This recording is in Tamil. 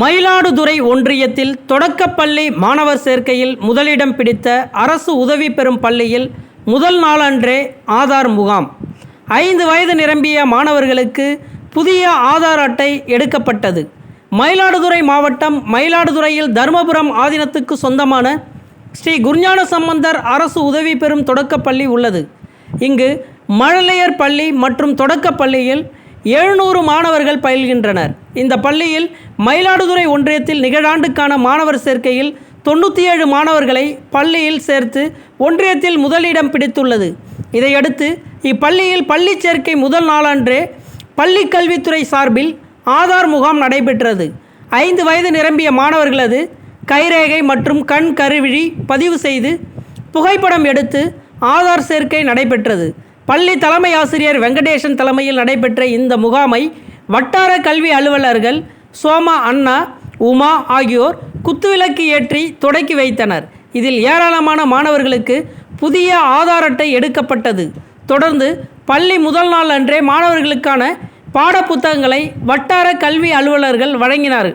மயிலாடுதுறை ஒன்றியத்தில் தொடக்கப்பள்ளி மாணவர் சேர்க்கையில் முதலிடம் பிடித்த அரசு உதவி பெறும் பள்ளியில் முதல் நாளன்றே ஆதார் முகாம். 5 வயது நிரம்பிய மாணவர்களுக்கு புதிய ஆதார் அட்டை எடுக்கப்பட்டது. மயிலாடுதுறை மாவட்டம் மயிலாடுதுறையில் தருமபுரம் ஆதீனத்துக்கு சொந்தமான ஸ்ரீ குருஞான சம்பந்தர் அரசு உதவி பெறும் தொடக்கப்பள்ளி உள்ளது. இங்கு மழலையர் பள்ளி மற்றும் தொடக்கப்பள்ளியில் 700 மாணவர்கள் பயில்கின்றனர். இந்த பள்ளியில் மயிலாடுதுறை ஒன்றியத்தில் நிகழாண்டுக்கான மாணவர் சேர்க்கையில் 97 மாணவர்களை பள்ளியில் சேர்த்து ஒன்றியத்தில் முதலிடம் பிடித்துள்ளது. இதையடுத்து இப்பள்ளியில் பள்ளி சேர்க்கை முதல் நாளன்றே பள்ளி கல்வித்துறை சார்பில் ஆதார் முகாம் நடைபெற்றது. 5 வயது நிரம்பிய மாணவர்களது கைரேகை மற்றும் கண் கருவிழி பதிவு செய்து புகைப்படம் எடுத்து ஆதார் சேர்க்கை நடைபெற்றது. பள்ளி தலைமை ஆசிரியர் வெங்கடேசன் தலைமையில் நடைபெற்ற இந்த முகாமை வட்டார கல்வி அலுவலர்கள் சோமா, அண்ணா, உமா ஆகியோர் குத்துவிளக்கு ஏற்றி தொடக்கி வைத்தனர். இதில் ஏராளமான மாணவர்களுக்கு புதிய ஆதார் அட்டை எடுக்கப்பட்டது. தொடர்ந்து பள்ளி முதல் நாள் அன்றே மாணவர்களுக்கான பாடப்புத்தகங்களை வட்டார கல்வி அலுவலர்கள் வழங்கினார்.